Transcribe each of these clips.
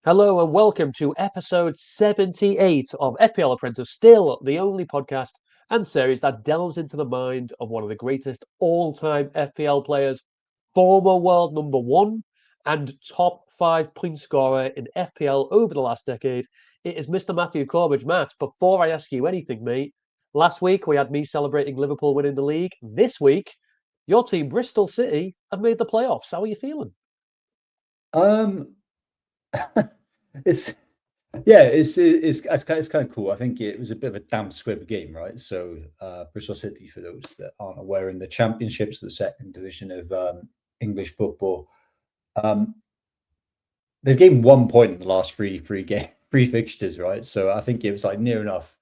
Hello and welcome to episode 78 of FPL Apprentice, still the only podcast and series that delves into the mind of one of the greatest all-time FPL players, former world number one and top 5 point scorer in FPL over the last decade. It is Mr. Matthew Corbridge. Matt, before I ask you anything, mate, last week we had me celebrating Liverpool winning the league. This week, your team, Bristol City, have made the playoffs. How are you feeling? Um, it's it's kind of cool. I think it was a bit of a damp squib game, right? So Bristol City, for those that aren't aware, in the Championships, the second division of English football, um, they've gained 1 point in the last three fixtures, right? So I think it was like near enough.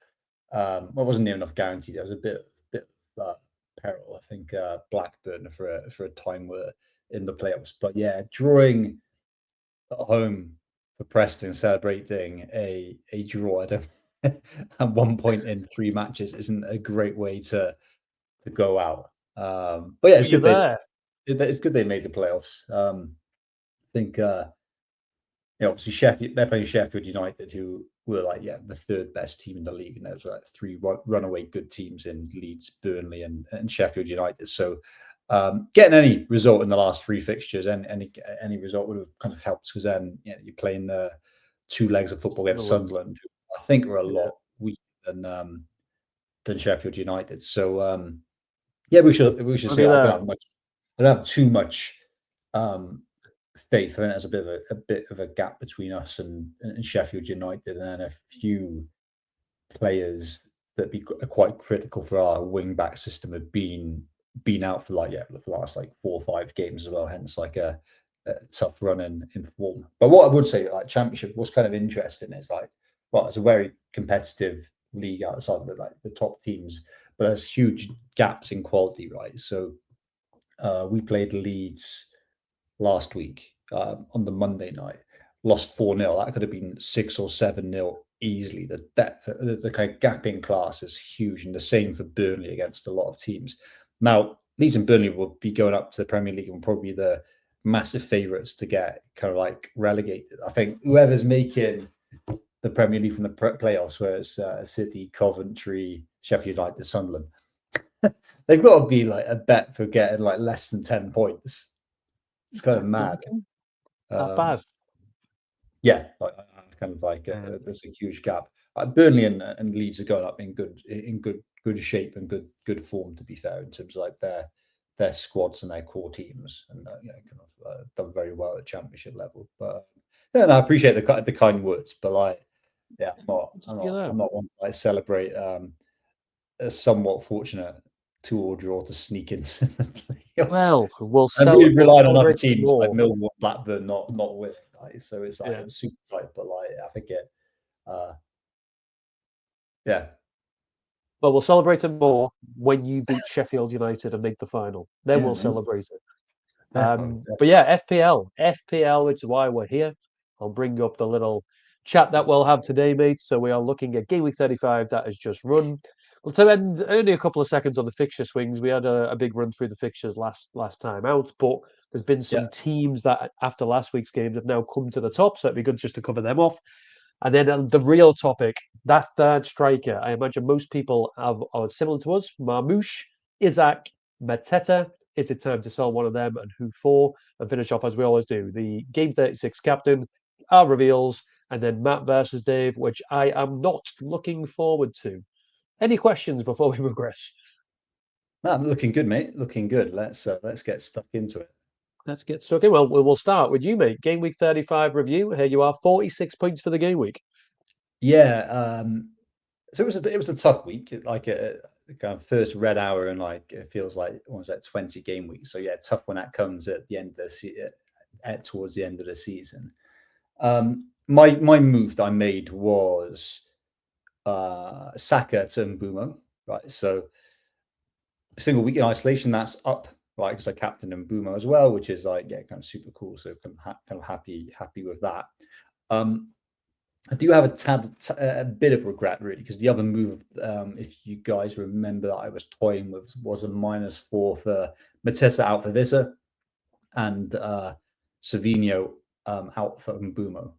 Well, it wasn't near enough guaranteed. There was a bit of peril. I think Blackburn for a time were in the playoffs, but yeah, drawing at home for Preston, celebrating a draw. I don't at 1 point in 3 matches isn't a great way to go out. But yeah, But you're there. it's good they made the playoffs. I think obviously Sheffield, they're playing Sheffield United, who were like the third best team in the league, and there's like three runaway good teams in Leeds, Burnley, and Sheffield United. So getting any result in the last three fixtures and any result would have kind of helped, because then you're playing the two legs of football against Sunderland, who I think were a lot weaker than Sheffield United. So yeah, we should see. I don't have too much faith. I think there's a bit of a gap between us and Sheffield United, and then a few players that are quite critical for our wing back system have been out for the last like 4 or 5 games as well. Hence, like a tough run in form. But what I would say, like Championship, what's kind of interesting is it's a very competitive league outside of the top teams, but there's huge gaps in quality, right? So we played Leeds last week on the Monday night, lost 4-0. That could have been 6 or 7-0 easily. The depth, the kind of gap in class is huge, and the same for Burnley against a lot of teams. Now, Leeds and Burnley will be going up to the Premier League and probably the massive favourites to get kind of like relegated. I think whoever's making the Premier League from the playoffs, where it's City, Coventry, Sheffield United, Sunderland, they've got to be like a bet for getting like less than 10 points. It's kind of mad. That bad. Yeah, kind of like there's a huge gap. Burnley and Leeds are going up in good shape and good form, to be fair, in terms of like their squads and their core teams, and kind of done very well at Championship level. But yeah, and I appreciate the kind words, but like I'm not one to like celebrate a somewhat fortunate 2-2 draw to sneak into the playoffs. We'll I'm really relying on other celebrate teams more. like Millwall, Blackburn not winning. Like, so it's like it was super tight, but like I think it, yeah. But we'll celebrate it more when you beat Sheffield United and make the final. Then we'll celebrate it. Definitely. But yeah, FPL, which is why we're here. I'll bring up the little chat that we'll have today, mate. So we are looking at Game Week 35 that has just run. We'll spend only a couple of seconds on the fixture swings. We had a big run through the fixtures last time out, but there's been some teams that after last week's games have now come to the top, so it'd be good just to cover them off. And then the real topic, that third striker, I imagine most people are similar to us. Marmoush, Isaac, Mateta. Is it time to sell one of them, and who for? And finish off as we always do. The Game 36 Captain, our reveals, and then Matt versus Dave, which I am not looking forward to. Any questions before we progress? No, I'm looking good, mate. Looking good. Let's get stuck into it. Let's get stuck in. Well, we'll start with you, mate. Game Week 35 review. Here you are, 46 points for the game week. Yeah. So it was a tough week. Like a kind of first red hour, and like it feels like almost like 20 game weeks. So yeah, tough when that comes at the end of the towards the end of the season. My move that I made was Saka to Mbeumo, right? So a single week in isolation, that's up, right? Because I captain Mbeumo as well, which is like kind of super cool. So kind of happy with that. I do have a bit of regret, really, because the other move, if you guys remember, that I was toying with was a -4 for Mateta out for Visa and Savinho out for Mbeumo.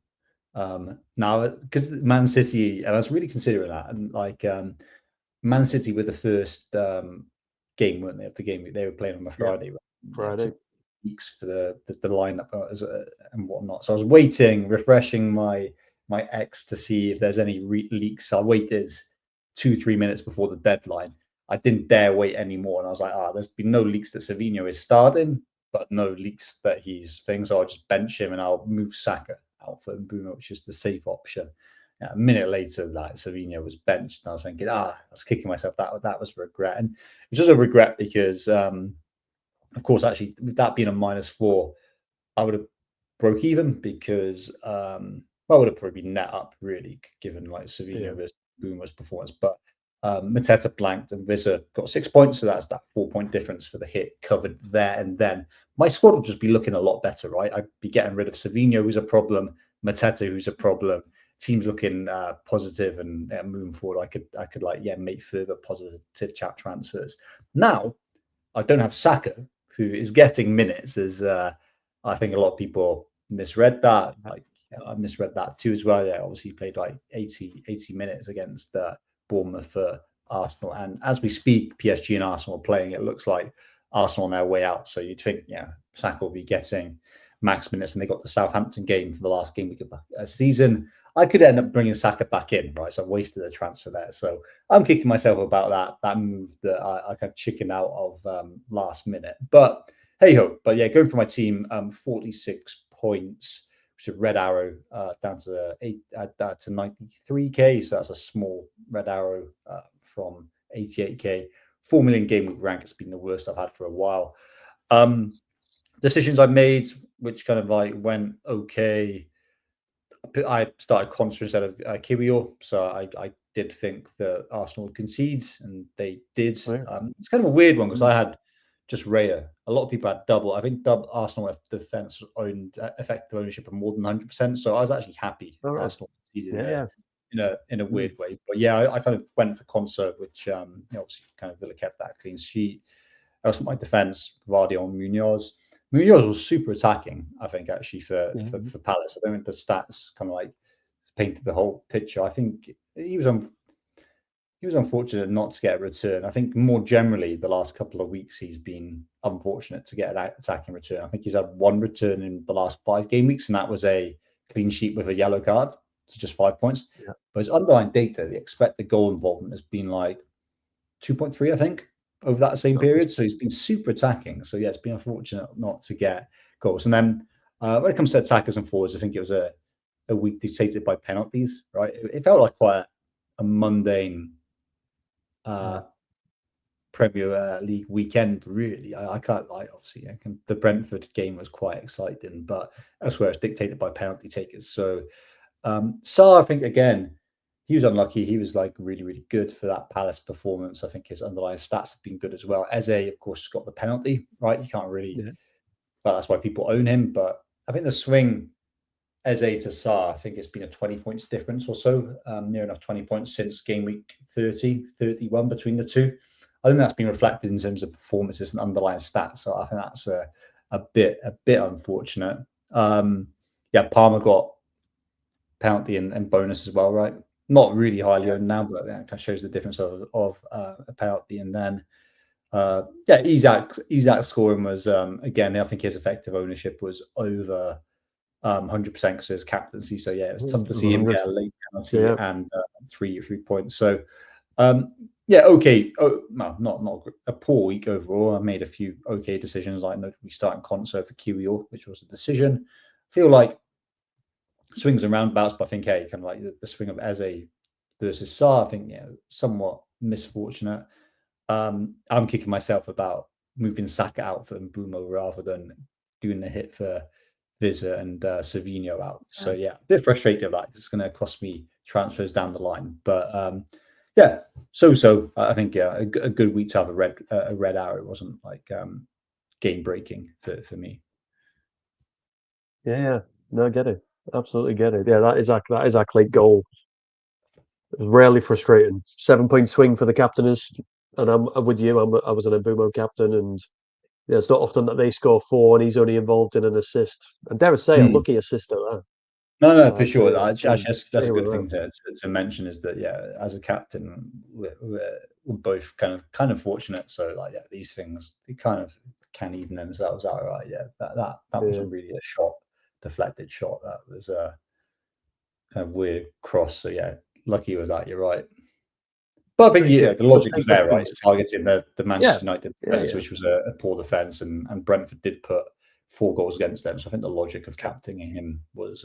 Now, because Man City, and I was really considering that, and like Man City were the first game, weren't they? Of the game they were playing on the Yeah, Friday. Right? Yeah, it Friday. took weeks for the lineup and whatnot. So I was waiting, refreshing my X to see if there's any leaks. I waited 2-3 minutes before the deadline. I didn't dare wait anymore, and I was like, there's been no leaks that Savinho is starting, but no leaks that he's thing. So I'll just bench him and I'll move Saka out for Mbeumo, which is the safe option. Yeah, a minute later, like Savinho was benched, and I was thinking, I was kicking myself. That was a regret, and it was just a regret because, of course, actually, with that being a -4, I would have broke even because I would have probably been net up really, given like Savinho Yeah, versus Boomer's performance. But Mateta blanked and Visa got 6 points, so that's that 4-point difference for the hit covered there and then. My squad would just be looking a lot better, right? I'd be getting rid of Savinho, who's a problem, Mateta, who's a problem. Team's looking positive and moving forward. I could make further positive chat transfers. Now I don't have Saka, who is getting minutes, as I think a lot of people misread that. Like I misread that too as well. Yeah, obviously he played like 80 minutes against Bournemouth for Arsenal. And as we speak, PSG and Arsenal are playing. It looks like Arsenal on their way out. So you'd think, Saka will be getting max minutes, and they got the Southampton game for the last game week of the season. I could end up bringing Saka back in, right? So I've wasted a transfer there. So I'm kicking myself about that move that I kind of chickened out of last minute. But hey ho. But yeah, going for my team, 46 points, which is a red arrow down to 93k. So that's a small red arrow from 88k. 4 million game week rank. It's been the worst I've had for a while. Decisions I made, which kind of like went okay. I started Contra instead of Kiwior, so I did think that Arsenal would concede, and they did. yeah. It's kind of a weird one because I had just Raya. A lot of people had double. I think double Arsenal defense owned effective ownership of more than 100%. So I was actually happy All right. Arsenal conceded Yeah, in a weird way. But yeah, I kind of went for Concert, which obviously kind of Villa kept that clean sheet. Also, my defense, Vardy on Munoz. Munoz was super attacking, I think, actually, for Palace. I don't think the stats kind of like painted the whole picture. I think he was unfortunate not to get a return. I think more generally, the last couple of weeks, he's been unfortunate to get an attacking return. I think he's had one return in the last 5 game weeks, and that was a clean sheet with a yellow card. So just 5 points. Yeah. But his underlying data, the expected goal involvement has been like 2.3, I think, over that same period. So he's been super attacking. So yeah, it's been unfortunate not to get goals. And then when it comes to attackers and forwards, I think it was a week dictated by penalties, right? It felt like quite a mundane Premier League weekend, really. I can't lie, obviously. The Brentford game was quite exciting, but elsewhere it's dictated by penalty takers. So Sarr, I think, again, he was unlucky. He was like really, really good for that Palace performance. I think his underlying stats have been good as well. Eze, of course, got the penalty, right? You can't really, but that's why people own him. But I think the swing Eze to Sarr, I think it's been a 20 points difference or so, near enough 20 points since game week 30, 31 between the two. I think that's been reflected in terms of performances and underlying stats. So I think that's a bit unfortunate. Palmer got penalty and bonus as well, right? Not really highly owned now, but that kind of shows the difference of a penalty. And then, Isaac scoring was again. I think his effective ownership was over 100% because his captaincy. So yeah, it was tough to see him get a late penalty and 3 points. So okay. No, not a poor week overall. I made a few okay decisions, like notably starting Conso for Kiwior, which was a decision. I feel like swings and roundabouts, but I think, kind of like the swing of Eze versus Sarr, I think, somewhat misfortunate. I'm kicking myself about moving Saka out for Mbeumo rather than doing the hit for Visa and Savinho out. So yeah, a bit frustrated of that. It's going to cost me transfers down the line, but so I think a good week to have a red arrow. It wasn't like game breaking for me. Yeah. No, I get it. Absolutely get it. Yeah, that is our click goal. Rarely frustrating. 7-point swing for the captainers, and I'm with you. I was an Mbeumo captain, and it's not often that they score 4 and he's only involved in an assist. And dare I say, a lucky assist at that. No, for sure. So Actually, that's stay a with good thing them. to mention is that as a captain, we're both kind of fortunate. So like these things they kind of can even themselves out. Right? Yeah, that Yeah. wasn't really a shot, deflected shot. That was a kind of weird cross. So yeah, lucky with that. You're right. But I So think you can the just logic was take the there, right? points. Targeting the Yeah. Manchester United Yeah. defence, Yeah. which was a poor defence, and Brentford did put 4 goals against them. So I think the logic of Yeah. captaining him was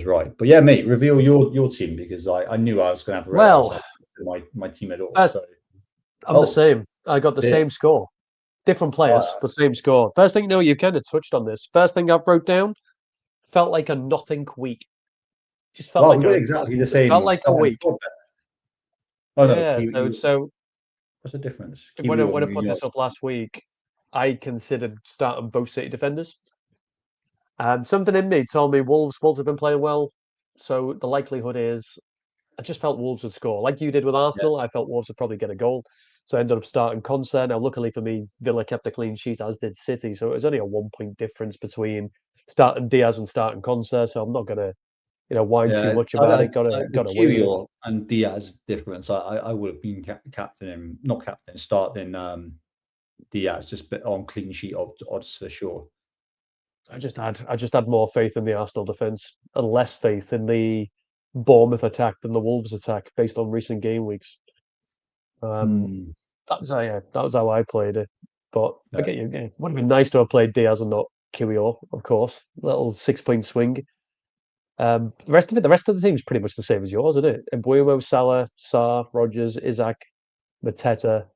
right. But yeah, mate, reveal your team because I knew I was going to have a red arrow Well, to my team at all. uh, So I'm the oh same. I got the dear, same score. Different players, wow, but same score. First thing, no, you kind of touched on this. First thing I wrote down felt like a nothing week. Just felt wow, like we got a exactly the just felt same like a starting week. squad there. Oh no, Yeah. So what's the difference? when Kiwi I on put this up last week, I considered starting both City defenders. And something in me told me Wolves have been playing well, so the likelihood is I just felt Wolves would score. Like you did with yeah, Arsenal, I felt Wolves would probably get a goal. So I ended up starting Concert. Now, luckily for me, Villa kept a clean sheet, as did City. So it was only a 1 point difference between starting Diaz and starting Concert. So I'm not gonna, whine too yeah. much about it. The Got away with it. Kiwi and Diaz difference. I would have been captain, not captain, starting Diaz just on clean sheet odds for sure. I just had more faith in the Arsenal defence and less faith in the Bournemouth attack than the Wolves attack based on recent game weeks. Um, Hmm. that was how I played it. But I Yeah. get you. Yeah, it would have been nice to have played Diaz and not Kiwior, of course. Little 6 point swing. The rest of the team is pretty much the same as yours, isn't it? Mbuemo, Salah, Sarr, Rogers, Isaac, Mateta,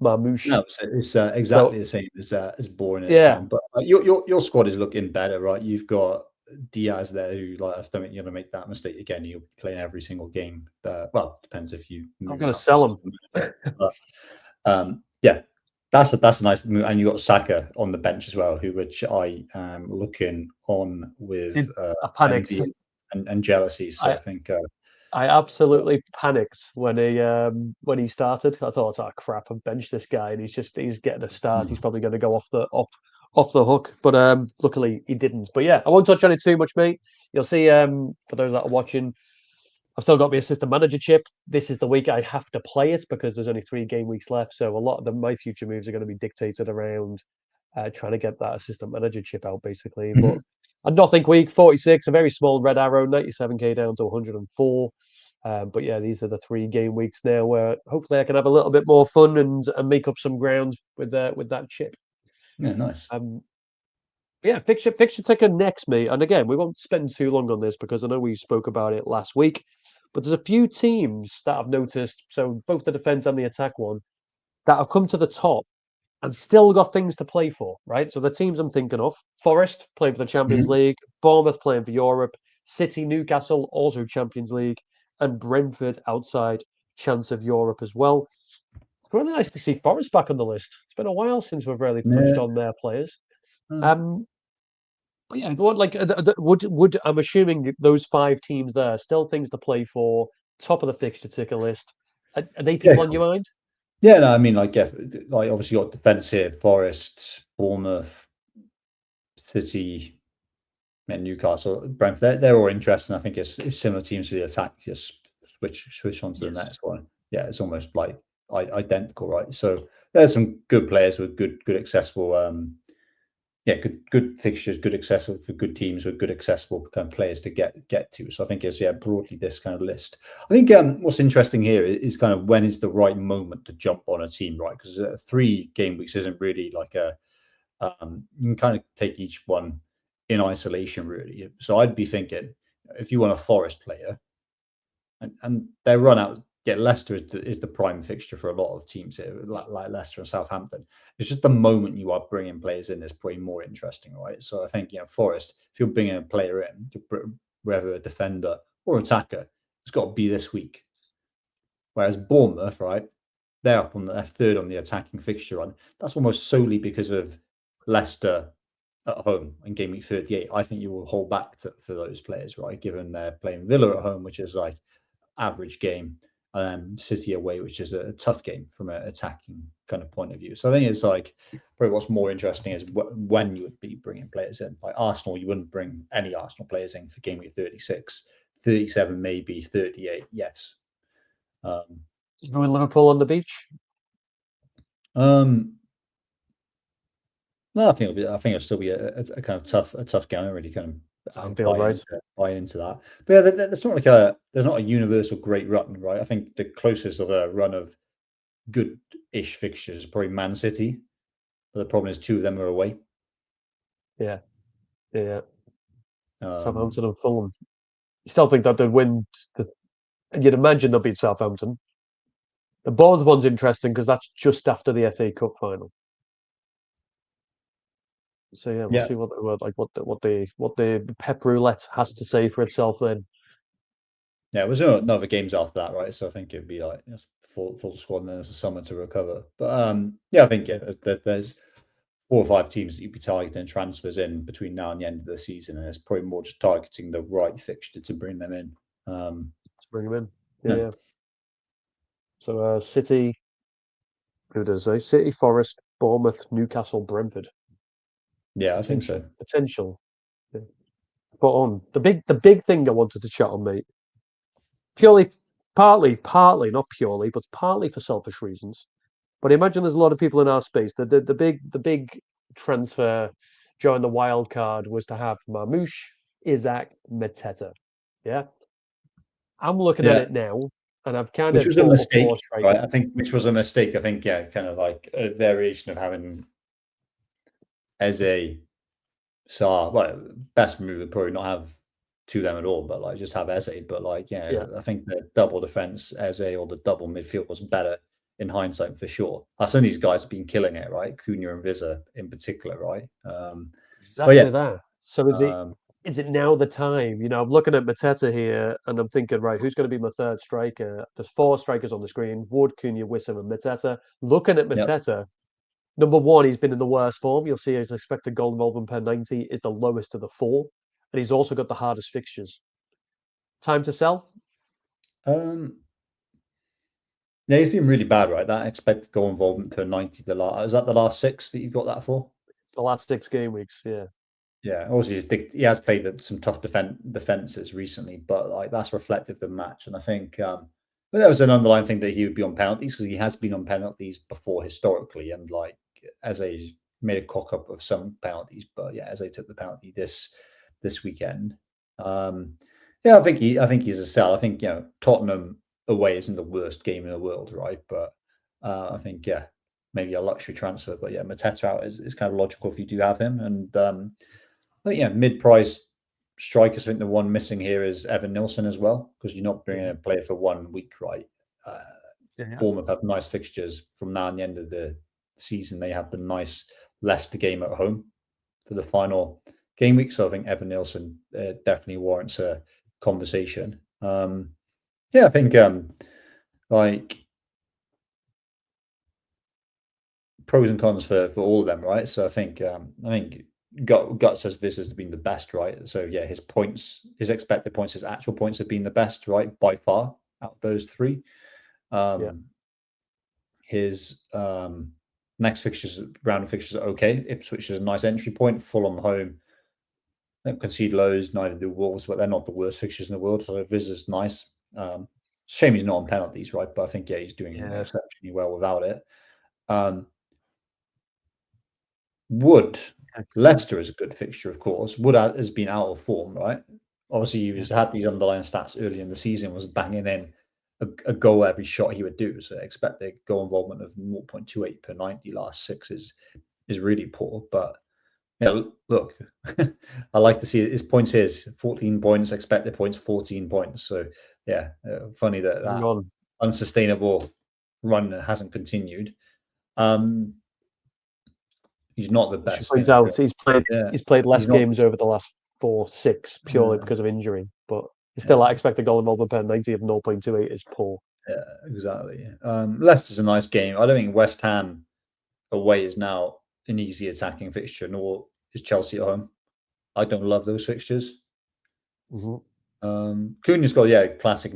Marmoush. No, it's So exactly the same as boring as it yeah, sounds. But your squad is looking better, right? You've got Diaz there, who like I don't think you're gonna make that mistake again. You'll be playing every single game. Well, depends if you I'm move gonna out the sell him. system. But yeah, that's a nice move. And you got Saka on the bench as well, which I am looking on with I panicked. envy and jealousy. So I I think I absolutely panicked when he started. I thought, oh crap, I've benched this guy, and he's getting a start. He's probably going to go off the hook, but luckily he didn't. But yeah, I won't touch on it too much, mate. You'll see. For those that are watching, I've still got my assistant manager chip. This is the week I have to play it because there's only 3 game weeks left. So a lot of my future moves are going to be dictated around trying to get that assistant manager chip out, basically. But mhm. a nothing week, 46, a very small red arrow, 97k down to 104. But yeah, these are the 3 game weeks now where hopefully I can have a little bit more fun and make up some ground with that chip. Yeah, nice. Um, yeah, fixture ticker next, mate. And again, we won't spend too long on this because I know we spoke about it last week. But there's a few teams that I've noticed, so both the defense and the attack one, that have come to the top and still got things to play for, right? So the teams I'm thinking of: Forest playing for the Champions Mhm. League, Bournemouth playing for Europe, City, Newcastle also Champions League, and Brentford outside chance of Europe as well. It's really nice to see Forest back on the list. It's been a while since we've really touched Yeah. on their players. uh, Um, but yeah, would I'm assuming those 5 teams there still things to play for, top of the fixture ticker list. Are they Yeah, people on your mind? yeah, no, I mean, like, yeah, like obviously you got defense here, Forest, Bournemouth, City, and Newcastle, Brentford. They're all interesting. I think it's similar teams to the attack. Just switch on to the Yes. next one. Yeah, it's almost like identical, right? So there's some good players with good accessible. Yeah, good fixtures, good accessible for good teams with good accessible kind of players to get to. So I think it's broadly this kind of list. I think what's interesting here is kind of when is the right moment to jump on a team, right? Because 3 game weeks isn't really like you can kind of take each one in isolation, really. So I'd be thinking if you want a Forest player, and their run out, yeah, Leicester is the prime fixture for a lot of teams here, like Leicester and Southampton. It's just the moment you are bringing players in is probably more interesting, right? So I think Forest, if you're bringing a player in, whether a defender or attacker, it's got to be this week. Whereas Bournemouth, right, they're third on the attacking fixture run. That's almost solely because of Leicester at home in game week 38. I think you will hold back for those players, right? Given they're playing Villa at home, which is like average game, City away, which is a tough game from an attacking kind of point of view. So I think it's like probably what's more interesting is when you would be bringing players in. Like Arsenal, you wouldn't bring any Arsenal players in for game week 36, 37 maybe, 38 yes. With Liverpool on the beach. No, I think it'll still be a kind of tough game. I really kind of buy into that. But yeah, there's not there's not a universal great run, right? I think the closest of a run of good-ish fixtures is probably Man City. But the problem is 2 of them are away. Yeah. Southampton and Fulham. You still think that they'd win? You'd imagine they'll beat Southampton. The Bournemouth one's interesting because that's just after the FA Cup final. So yeah, we'll see what the Pep Roulette has to say for itself then. Yeah, there's no other games after that, right? So I think it'd be like full squad, and then there's a summer to recover. But yeah, I think there's 4 or 5 teams that you'd be targeting transfers in between now and the end of the season, and it's probably more just targeting the right fixture to bring them in. Yeah. So City, who does they? City, Forest, Bournemouth, Newcastle, Brentford. Yeah, I think so. Potential. Yeah. But on the big thing I wanted to chat on, mate. Partly, not purely, but partly for selfish reasons. But imagine there's a lot of people in our space. The big transfer during the wild card was to have Marmoush, Isaac, Mateta. Yeah. I'm looking at it now, and I've kind which of was a thought mistake, of right? I think which was a mistake. I think kind of like a variation of having as a best move would probably not have 2 of them at all, but like just have Eze. But like, I think the double defense Eze or the double midfield was better in hindsight for sure. Some of these guys have been killing it, right? Cunha and Visa in particular, right? Exactly that. So is it now the time? You know, I'm looking at Mateta here and I'm thinking, right, who's going to be my third striker? There's 4 strikers on the screen: Wood, Cunha, Wissam, and Mateta. Looking at Mateta, number 1, he's been in the worst form. You'll see his expected goal involvement per 90 is the lowest of the 4, and he's also got the hardest fixtures. Time to sell? Yeah, he's been really bad, right? That expected goal involvement per 90. Is that the last 6 that you've got that for? It's the last 6 game weeks, yeah. Yeah, obviously he has played some tough defenses recently, but like that's reflective of the match. And I think but there was an underlying thing that he would be on penalties because he has been on penalties before historically, and like as he's made a cock up of some penalties, but yeah, as they took the penalty this weekend. Yeah, I think he's a sell. I think Tottenham away isn't the worst game in the world, right? But I think maybe a luxury transfer, but yeah, Mateta out is kind of logical if you do have him. And I think mid-price strikers. I think the one missing here is Evan Nilsson as well, because you're not bringing a player for 1 week, right? Bournemouth have nice fixtures from now and the end of the season. They have the nice Leicester game at home for the final game week. So I think Evan Nilsson definitely warrants a conversation. I think like pros and cons for all of them, right? So I think Gut says this has been the best, right? So yeah, his expected points, his actual points have been the best, right, by far out of those 3. His next round of fixtures are okay. Ipswich is a nice entry point. Fulham home, they don't concede lows, neither do Wolves, but they're not the worst fixtures in the world. So this is nice. Shame he's not on penalties, right? But I think he's doing exceptionally well without it. Wood, Leicester is a good fixture, of course. Wood has been out of form, right? Obviously, he had these underlying stats early in the season, was banging in a goal every shot he would do. So expect the goal involvement of 0.28 per 90 last 6 is really poor. But look, I like to see his points here is 14 points, expected points 14 points. So funny that unsustainable run hasn't continued. He's not the best. Point out he's played less games over the last 4-6 purely because of injury, but he's still expected goal involvement per 90 of 0.28 is poor. Yeah, exactly. Leicester's a nice game. I don't think West Ham away is now an easy attacking fixture, nor is Chelsea at home. I don't love those fixtures. Cunha's got classic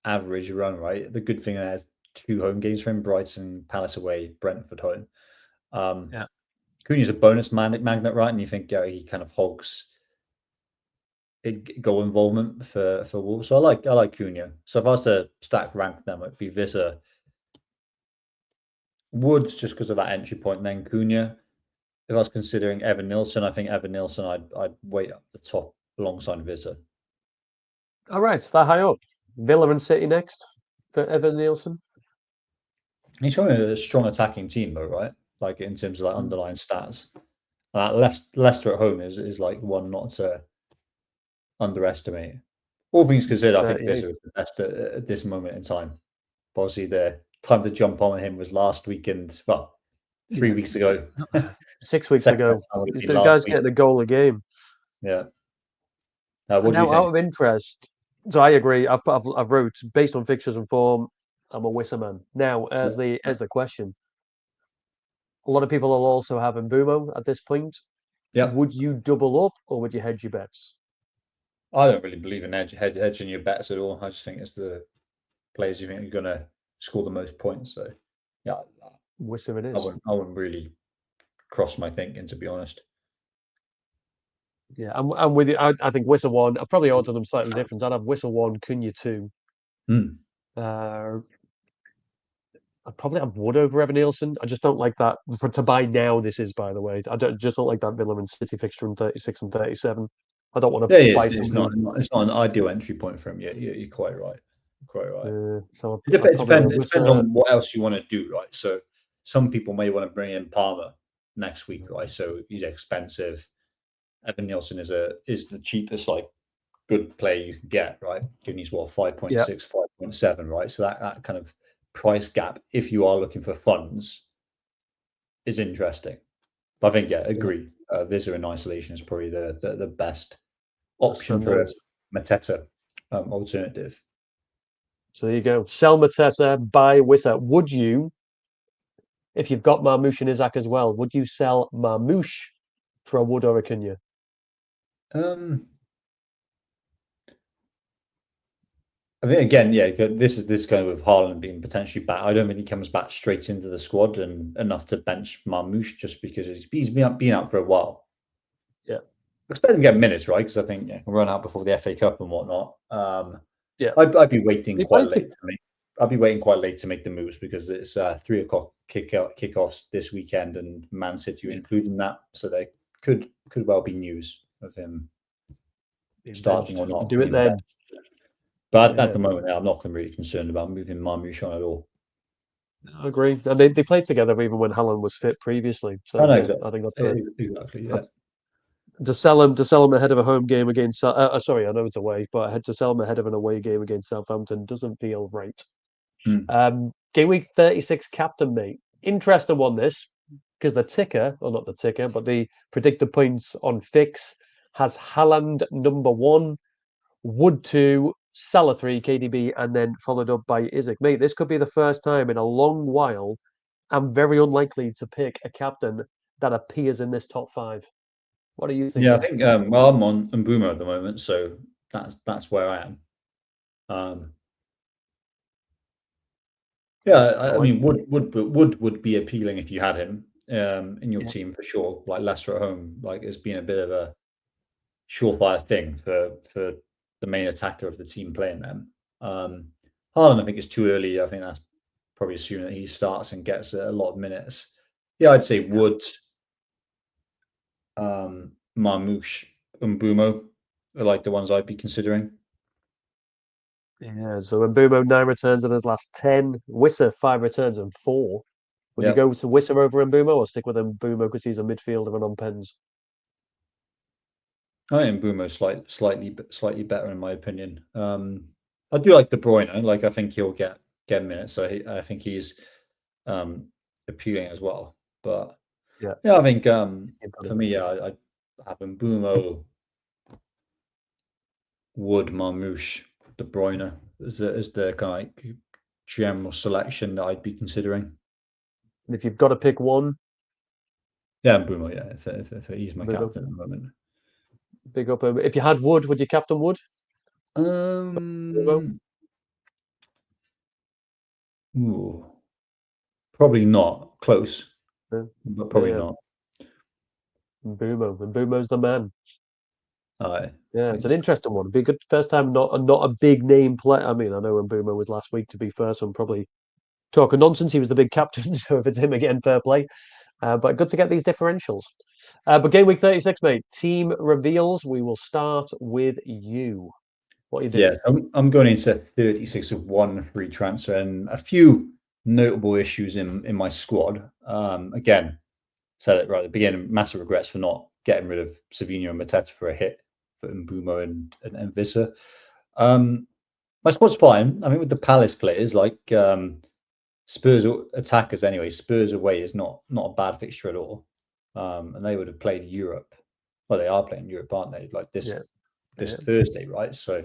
average run, right? The good thing is 2 home games for him: Brighton, Palace away, Brentford home. Yeah. Cunha's a bonus magnet, right? And you think he kind of hogs goal involvement for Wolves. So I like Cunha. So if I was to stack rank them, it'd be Visser, Woods, just because of that entry point, and then Cunha. If I was considering Evan Nilsson, I think Evan Nilsson I'd wait up the top alongside Visser. All right, that high up. Villa and City next for Evan Nielsen. He's showing a strong attacking team, though, right? Like in terms of like underlying stats. Leicester at home is like one not to underestimate. All things considered, I think 38. Visser is the best at this moment in time. But obviously, the time to jump on him was last weekend. Well, 3 weeks ago. 6 weeks Second ago. time would have been The last guy's week. getting a goal a game. Yeah. And What do you now, out think? of interest, so I agree. I've wrote based on fixtures and form. I'm a Wisser man. Now, as the question, a lot of people will also have Mbumo at this point. Yeah. Would you double up or would you hedge your bets? I don't really believe in hedging your bets at all. I just think it's the players you think are going to score the most points. So, yeah, Wisser it I is. wouldn't really cross my thinking, to be honest. Yeah, I'm with you. I think Wisser 1. I'd probably order them slightly different. I'd have Wisser 1, Cunha 2. Uh, I'd probably have Wood over Evan Nielsen. I just don't like that. To buy now, this is, by the way. I just don't like that Villa and City fixture in 36 and 37. I don't want to Yeah, buy it's somebody. not an ideal entry point for him. Yeah, you're quite right. Quite right. So It I'd probably go depends Wisser. on what else you want to do, right? So some people may want to bring in Palmer next week, right? So he's expensive. Evan Nielsen is the cheapest like good play you can get, right? Given he's what 5.6, Yeah, 5.7, right? So that kind of price gap, if you are looking for funds, is interesting. But I think yeah. agree. Visor in isolation is probably the best option Sunday. for a Mateta alternative. So there you go. Sell Mateta, buy Wisser. Would you, if you've got Marmoush and Isaac as well, would you sell Marmoush for a Wood or a Cunha? Um, I think again, yeah, this is kind of with Haaland being potentially back. I don't think he comes back straight into the squad and enough to bench Marmoush just because he's been out for a while. Yeah. Expect him to get minutes, right? Because I think he'll run out before the FA Cup and whatnot. Yeah. I'd be waiting He quite played late to make. I'd be waiting quite late to make the moves because it's 3 o'clock kickoffs this weekend and Man City including that, so there could well be news of him being starting benched. or not Do it being then. benched. But at Yeah. the moment, I'm not really concerned about moving Marmoush on at all. I agree. And they played together even when Haaland was fit previously. I So know yeah, I think exactly. Yeah. that's to sell him ahead of a home game against. Sorry, I know it's away, but I had to sell him ahead of an away game against Southampton doesn't feel right. Game week 36 captain, mate. Interesting one this because the ticker, or not the ticker, but the predicted points on Fix has Haaland number 1, Wood 2, Salah 3, KDB, and then followed up by Isaac. Mate, this could be the first time in a long while I'm very unlikely to pick a captain that appears in this top 5. What are you Yeah, I thinking? think well, I'm on Mbumo at the moment, so that's where I am. Yeah, I I like. mean, would be appealing if you had him in your Yeah, team for sure. Like Leicester at home, like it's been a bit of a surefire thing for the main attacker of the team playing them. Haaland, I think it's too early. I think that's probably assuming that he starts and gets a lot of minutes. Yeah, I'd say Wood, Marmoush, and Mbumo are like the ones I'd be considering. yeah. So Mbumo 9 returns in his last 10. Wisser 5 returns and 4. Would you Yeah. go to Wisser over Mbumo or stick with Mbumo because he's a midfielder and on pens? I think Mbumo's slightly better in my opinion. I do like De Bruyne. Like I think he'll get minutes. So I think he's appealing as well. But Yeah. yeah, I think You've got for it. me, I have Mbumo, Wood, Marmoush, De Bruyne as the kind of like general selection that I'd be considering. And if you've got to pick one, Yeah, Mbumo. Yeah, if he's my Mbumo, captain at the moment. big up. If you had Wood, would you captain Wood? Mbumo? Um, ooh, probably not close. but probably Yeah. not. Mbumo's the man. I Yeah, it's think an so. interesting one. It'd be a good first time, not a big name player. I mean, I know when Mbumo was last week, to be fair, so I'm probably talking nonsense. He was the big captain, so if it's him again, fair play. But good to get these differentials. But game week 36, mate. Team reveals. We will start with you. What are you doing? Yes, I'm going into 36 of one free transfer and a few notable issues in my squad. Again, said it right at the beginning. Massive regrets for not getting rid of Savinho and Mateta for a hit for Mbumo and Vissa. My squad's fine. I mean, with the Palace players, like Spurs attackers anyway, Spurs away is not a bad fixture at all. And they would have played Europe. Well, they are playing Europe, aren't they? Like this Thursday, right? So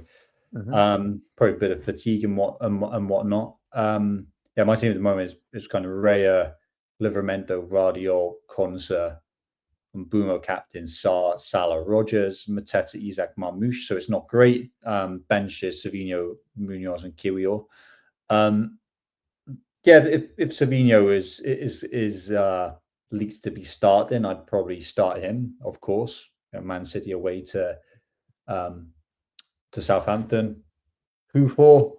probably a bit of fatigue and whatnot. Yeah, my team at the moment is kind of Raya, Livramento, Radiol, Konsa, Mbumo captain, Salah, Rogers, Mateta, Isaac, Marmouche. So it's not great. Benches, Savinho, Munoz, and Kiwior. Yeah, if Savinho is leaked to be starting, I'd probably start him, of course. Man City away to Southampton. Who for?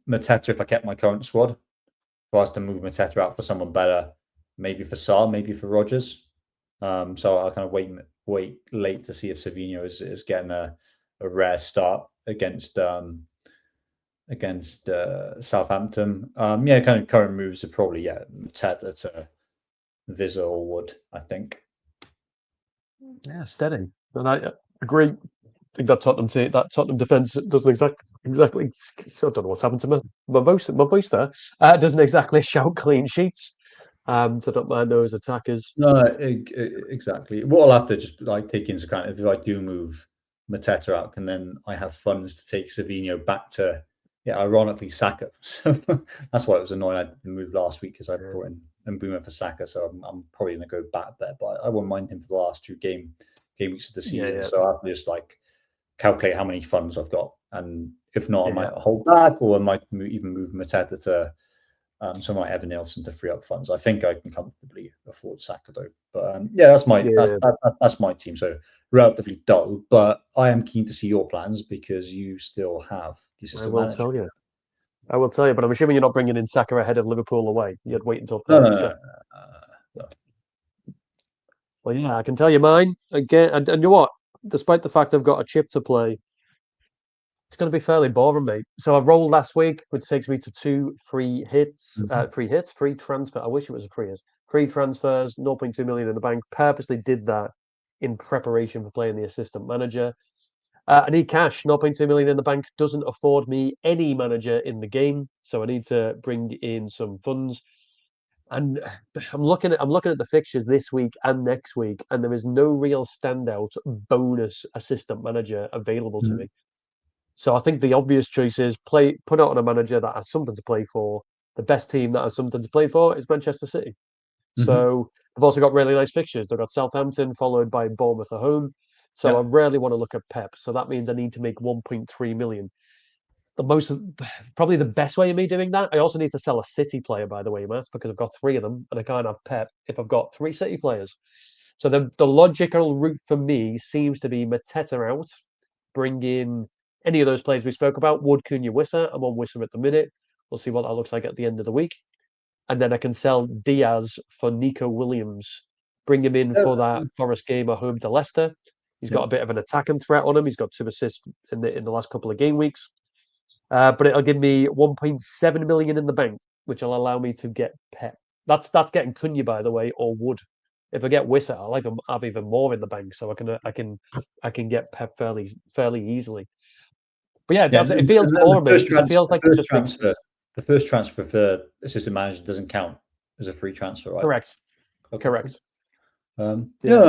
Mateta if I kept my current squad. If I was to move Mateta out for someone better, maybe for Saar, maybe for Rogers. So I'll kind of wait late to see if Savinho is getting a rare start against Southampton. Yeah, kind of current moves are probably Mateta to Vizza or Wood, I think. Yeah, steady. And I agree. I think that Tottenham defence doesn't exactly. So I don't know what's happened to my voice there. Doesn't exactly shout clean sheets. So I don't mind those attackers. No, exactly. What I'll have to just like take into account if I do move Mateta out, and then I have funds to take Savinho back to, ironically Saka. So that's why it was annoying. I didn't move last week because I brought in Mbeumo for Saka. So I'm probably going to go back there, but I won't mind him for the last two game weeks of the season. So I have to just like calculate how many funds I've got, and if not, I might hold back, or I might even move Mateta to someone like Evan Nielsen to free up funds. I think I can comfortably afford Saka though. But that's my team. So relatively dull, but I am keen to see your plans because you still have the assistant manager. I will tell you, but I'm assuming you're not bringing in Saka ahead of Liverpool away. You'd wait until 36. No. Well, yeah, I can tell you mine again. And you know what? Despite the fact I've got a chip to play, it's going to be fairly boring, mate. So I rolled last week, which takes me to 2 free hits, free transfer. I wish it was a free transfers, 0.2 million in the bank. Purposely did that in preparation for playing the assistant manager. I need cash. 0.2 million in the bank doesn't afford me any manager in the game, so I need to bring in some funds. And I'm looking at the fixtures this week and next week, and there is no real standout bonus assistant manager available to me. So I think the obvious choice is put out on a manager that has something to play for. The best team that has something to play for is Manchester City. So I've also got really nice fixtures. They've got Southampton followed by Bournemouth at home. So I really want to look at Pep. So that means I need to make 1.3 million. Probably the best way of me doing that. I also need to sell a City player, by the way, Matt, because I've got 3 of them and I can't have Pep if I've got 3 City players. So the logical route for me seems to be Mateta out, bring in any of those players we spoke about. Wood, Cunha, Wissa. I'm on Wissa at the minute. We'll see what that looks like at the end of the week. And then I can sell Diaz for Nico Williams. Bring him in for that Forest game at home to Leicester. He's got a bit of an attacking threat on him. He's got 2 assists in the last couple of game weeks. But it'll give me 1.7 million in the bank, which will allow me to get Pep. That's getting Cunha, by the way, or Wood. If I get Wissa, I'll have even more in the bank, so I can get Pep fairly easily. But yeah, it feels boring, mate, because it feels like it's just the first transfer for assistant manager doesn't count as a free transfer, right? Correct. Okay. Correct. I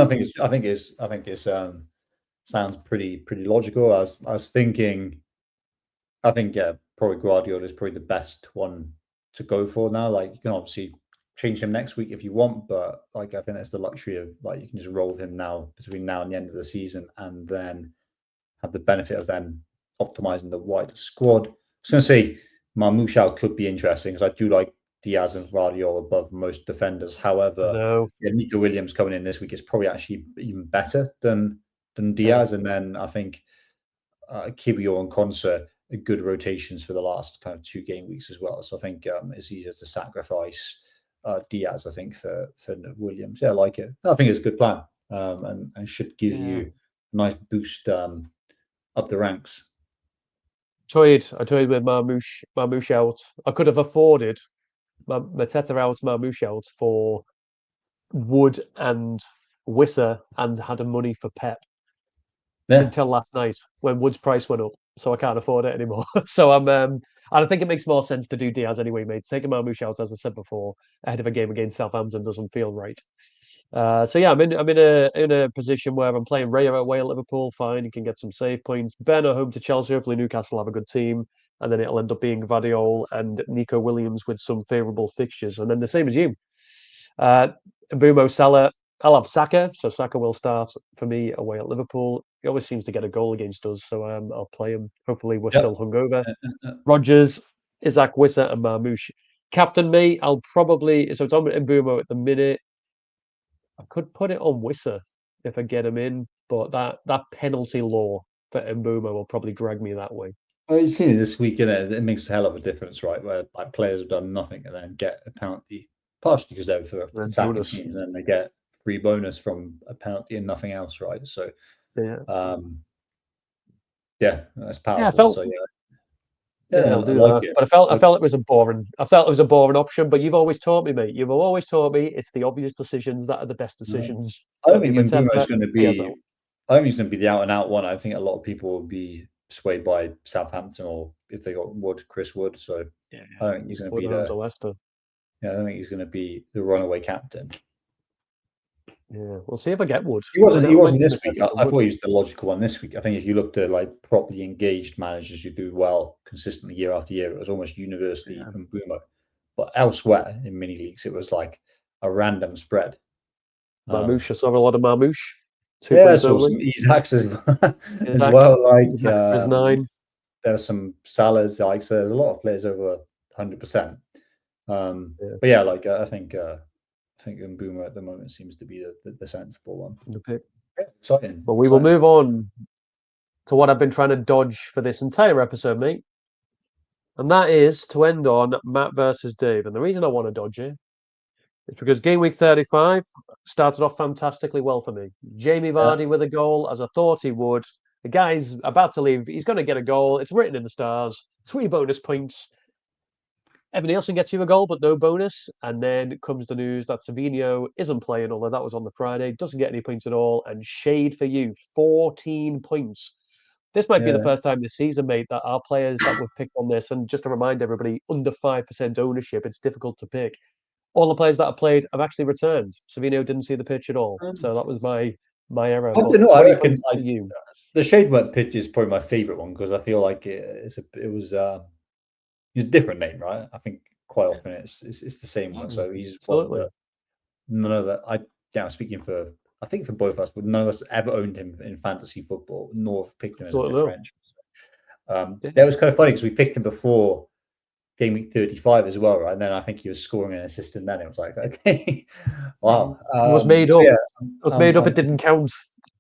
think it's sounds pretty logical. I was thinking, I think probably Guardiola is probably the best one to go for now. Like you can obviously change him next week if you want, but like I think that's the luxury of like you can just roll with him now between now and the end of the season, and then have the benefit of then optimizing the wider squad. I was going to say Marmouche could be interesting because I do like Diaz and Vardiol above most defenders. However, No. Nico Williams coming in this week is probably actually even better than Diaz. And then I think Kibio and Konsa are good rotations for the last kind of 2 game weeks as well. So I think it's easier to sacrifice Diaz, I think, for Williams. Yeah, I like it. I think it's a good plan and should give you a nice boost up the ranks. I toyed with Marmoush out. I could have afforded Mateta out, Marmoush out for Wood and Wissa and had money for Pep until last night when Wood's price went up. So I can't afford it anymore. So and I think it makes more sense to do Diaz anyway, mate. Taking Marmoush out, as I said before, ahead of a game against Southampton doesn't feel right. So yeah, I'm in a position where I'm playing Raya away at Liverpool. Fine, you can get some save points. Ben at home to Chelsea. Hopefully Newcastle have a good team, and then it'll end up being Vardiol and Nico Williams with some favourable fixtures. And then the same as you, Mbumo, Salah. I'll have Saka, so Saka will start for me away at Liverpool. He always seems to get a goal against us, so I'll play him. Hopefully we're still hungover. Rodgers, Isaac, Wissa, and Marmoush. Captain me, I'll probably so it's on Mbumo at the minute. I could put it on Wissa if I get him in, but that penalty law for Mbumo will probably drag me that way. Well, you've seen it this week, innit? It makes a hell of a difference, right? Where like players have done nothing and then get a penalty, partially because they're for attacking teams, and then they get free bonus from a penalty and nothing else, right? So, yeah, that's powerful. So I'll do that. It. But I felt it was a boring. I felt it was a boring option. But you've always taught me, mate. You've always taught me it's the obvious decisions that are the best decisions. I don't think Mbumo is going to be. I don't think he's going to be the out and out one. I think a lot of people will be swayed by Southampton or if they got Chris Wood. So I don't think he's going to be the. Yeah, I don't think he's going to be the runaway captain. Yeah, we'll see if I get Wood. He wasn't this week. I thought he was the logical one this week. I think if you looked at like properly engaged managers who do well consistently year after year, it was almost universally Mbumo. But elsewhere in mini leagues, it was like a random spread. Marmoush, I saw a lot of Marmoush. So some Isaacs as well. Like there's 9. There's some Salahs. Like so there's a lot of players over 100%. But yeah, like I think Mbumo at the moment seems to be the sensible one. The pick. Yeah, exciting. But we will move on to what I've been trying to dodge for this entire episode, mate. And that is to end on Matt versus Dave. And the reason I want to dodge it is because game week 35 started off fantastically well for me. Jamie Vardy with a goal, as I thought he would. The guy's about to leave. He's going to get a goal. It's written in the stars. 3 bonus points. Evan Nielsen gets you a goal, but no bonus. And then comes the news that Savinho isn't playing, although that was on the Friday. Doesn't get any points at all. And shade for you, 14 points. This might be the first time this season, mate, that our players that we've picked on this, and just to remind everybody, under 5% ownership, it's difficult to pick. All the players that have played have actually returned. Savinho didn't see the pitch at all. So that was my error. I don't know. I reckon the shade wet pitch is probably my favourite one because I feel like it was a different name, right? I think quite often it's the same one. So he's absolutely none of that. Speaking for I think for both of us, but none of us ever owned him in fantasy football, nor picked him in the differential. That was kind of funny because we picked him before game week 35 as well, right? And then I think he was scoring an assist, and then it was like, okay, wow, it was made up. It was made up. It didn't count.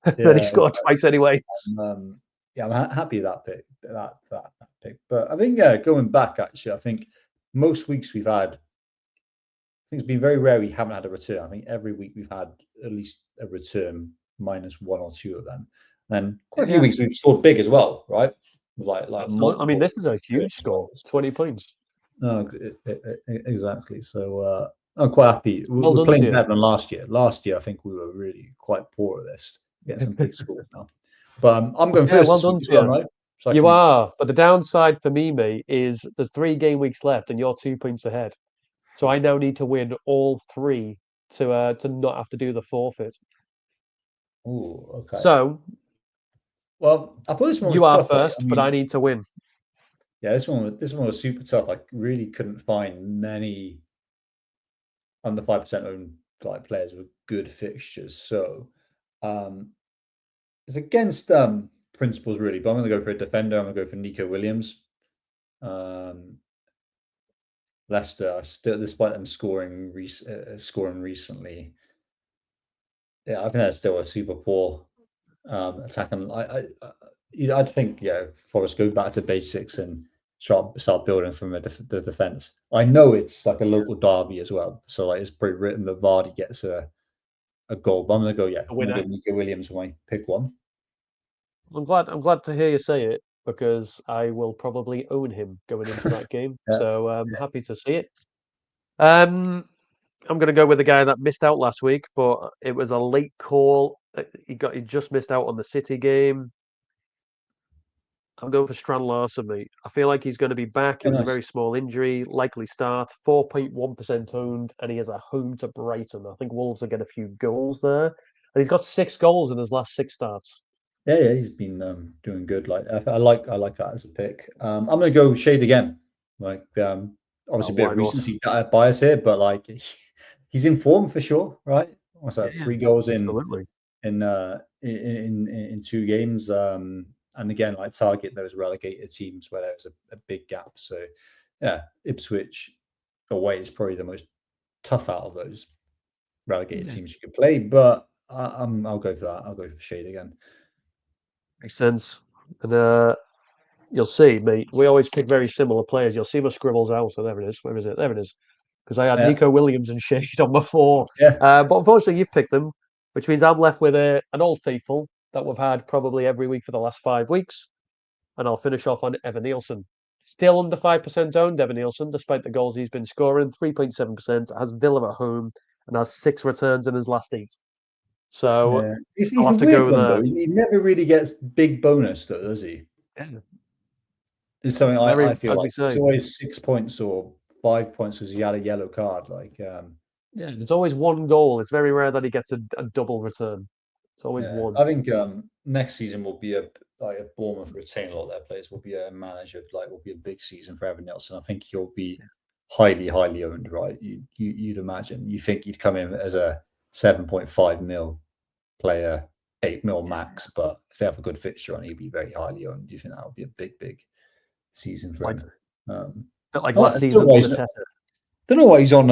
Then he scored twice anyway. I'm happy that pick. That pick. But I think going back, actually, I think most weeks we've had. I think it's been very rare we haven't had a return. I think every week we've had at least a return minus 1 or 2 of them. And quite a few weeks we've scored big as well, right? Like I mean, this is a huge score. 20 points. No, exactly. So I'm quite happy. We're playing better than last year. Last year, I think we were really quite poor at this. Getting some big scores now. But I'm going first. Well done, right? So you are. But the downside for me, mate, is there's 3 game weeks left and you're 2 points ahead. So I now need to win all 3 to not have to do the forfeit. Oh, okay. So, well, I thought this one was you are tough, first, but I need to win. Yeah, this one was super tough. I really couldn't find many under 5% owned players with good fixtures. So it's against principles really, but I'm going to go for a defender. I'm going to go for Nico Williams. Leicester, still despite them scoring recently, yeah, I think they're still a super poor attack. And I'd think, yeah, Forest go back to basics and start building from the defense. I know it's like a local derby as well, so like it's pretty written that Vardy gets a goal. But I'm gonna go, yeah, A I'm gonna winner. go Nico Williams when I pick one. I'm glad to hear you say it because I will probably own him going into that game. Yeah, So I'm happy to see it. Um, I'm going to go with the guy that missed out last week, but it was a late call. He just missed out on the City game. I'm going for Strand Larsen, mate. I feel like he's going to be back. It very was a nice. very small injury, likely start. 4.1% owned, and he has a home to Brighton. I think Wolves will get a few goals there, and he's got 6 goals in his last 6 starts. Yeah, he's been doing good. Like I like that as a pick. I'm gonna go Shade again. Like obviously a bit Why of not? recency bias here, but like he's in form for sure, right? What's that? Yeah, 3 goals absolutely. in 2 games. And again, like target those relegated teams where there's a big gap. So yeah, Ipswich away is probably the most tough out of those relegated Yeah. teams you could play. But I'll go for that. I'll go for Shade again. Makes sense. And you'll see, mate. We always pick very similar players. You'll see my scribbles out. So there it is. Where is it? There it is. Because I had Yeah, Nico Williams and Shade on my 4. yeah, But unfortunately, you've picked them, which means I'm left with an old faithful that we've had probably every week for the last 5 weeks. And I'll finish off on Evan Nielsen. Still under 5% owned, Evan Nielsen, despite the goals he's been scoring. 3.7%. Has Villa at home and has 6 returns in his last 8. So yeah. I'll He's a have to weird go one though. there. He never really gets big bonus though, does he? Yeah, It's something very, I feel as you like it's say, always 6 points or 5 points because he had a yellow card. Like, yeah, it's always one goal. It's very rare that he gets a double return. It's always yeah, one. I think next season will be a Bournemouth retain a lot of their players. Will be a manager like will be a big season for Evan Nelson. I think he'll be highly owned. Right, you'd imagine. You think he'd come in as a 7.5 mil player, 8 mil max, but if they have a good fixture on, he'd be very highly owned. Do you think that would be a big season for Like him? Um, bit like I last season's Mateta. don't know why he's on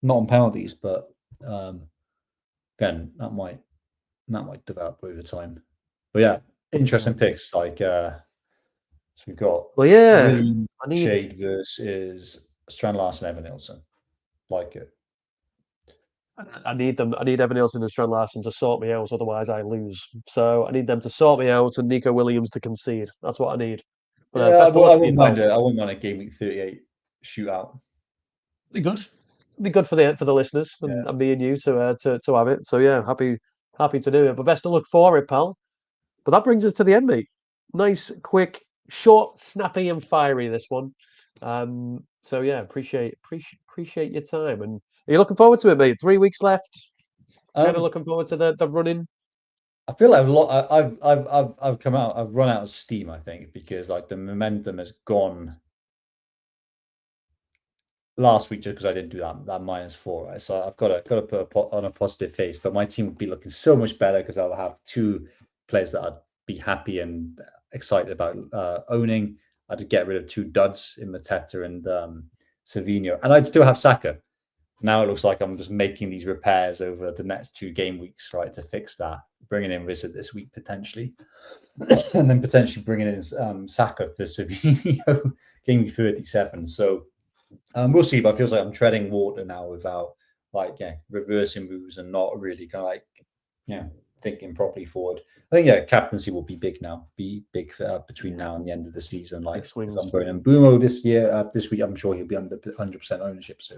not on penalties, but again that might develop over time. But yeah, interesting Um, picks. Like so we've got well, yeah, William I need Shade versus Strand Larsen, Evan Nilsson. Like it. I need them. I need Evan Nielsen and Strand Larsen to sort me out, otherwise I lose. So I need them to sort me out and Nico Williams to concede. That's what I need. But Yeah, best of luck I to you, wouldn't mind pal. it. I wouldn't mind a game week 38 shootout. Be good. Be good for the listeners Yeah. and me and you to have it. So yeah, happy to do it. But best of luck for it, pal. But that brings us to the end, mate. Nice, quick, short, snappy, and fiery. This one. So yeah, appreciate your time. And are you looking forward to it, mate? 3 weeks left. Kind of Um, looking forward to the running. I feel like I've come out. I've run out of steam. I think because like the momentum has gone last week just because I didn't do that -4. Right? So I've got to put on a positive face. But my team would be looking so much better because I'll have 2 players that I'd be happy and excited about owning. I'd get rid of 2 duds in Mateta and Savino, and I'd still have Saka. Now it looks like I'm just making these repairs over the next 2 game weeks, right, to fix that. Bringing in Riza this week potentially, and then potentially bringing in Saka for Savino game week 37. So we'll see, but it feels like I'm treading water now without reversing moves and not really kind of thinking properly forward. I think captaincy will be big now. Be big between now and the end of the season. Big Like if I'm swings. going in Bumo this week, I'm sure he'll be under 100% ownership. So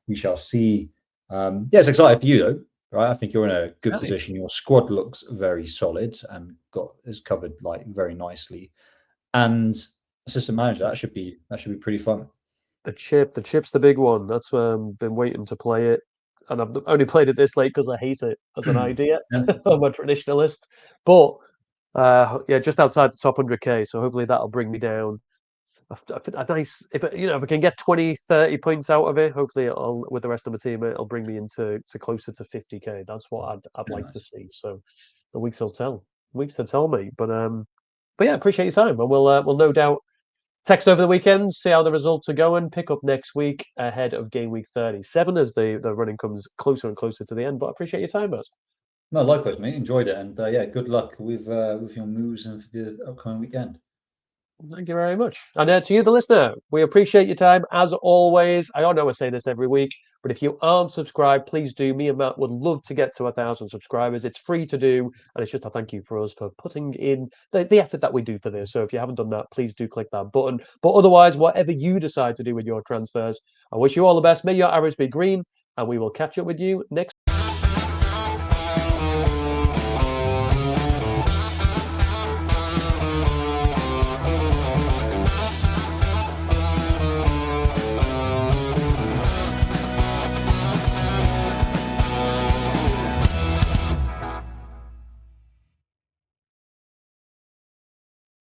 we shall see. It's exciting for you though, right? I think you're in a good Really? position. Your squad looks very solid and is covered like very nicely. And assistant manager, that should be pretty fun. The chip's the big one. That's why I've been waiting to play it, and I've only played it this late because I hate it as an idea. Yeah, I'm a traditionalist, but yeah, just outside the top 100k. So hopefully that'll bring me down a nice. If I can get 20, 30 points out of it, hopefully it'll with the rest of my team it'll bring me into closer to 50k. That's what I'd very like to nice. see. So the weeks will tell. Weeks to tell me. But yeah, appreciate your time, and we'll no doubt text over the weekend, see how the results are going. Pick up next week ahead of game week 37 as the running comes closer and closer to the end. But I appreciate your time, Buzz. No, likewise, mate. Enjoyed it, and yeah, good luck with your moves and for the upcoming weekend. Thank you very much. And to you, the listener, we appreciate your time as always. I know I say this every week, but if you aren't subscribed, please do. Me and Matt would love to get to 1,000 subscribers. It's free to do, and it's just a thank you for us for putting in the effort that we do for this. So if you haven't done that, please do click that button. But otherwise, whatever you decide to do with your transfers, I wish you all the best. May your arrows be green, and we will catch up with you next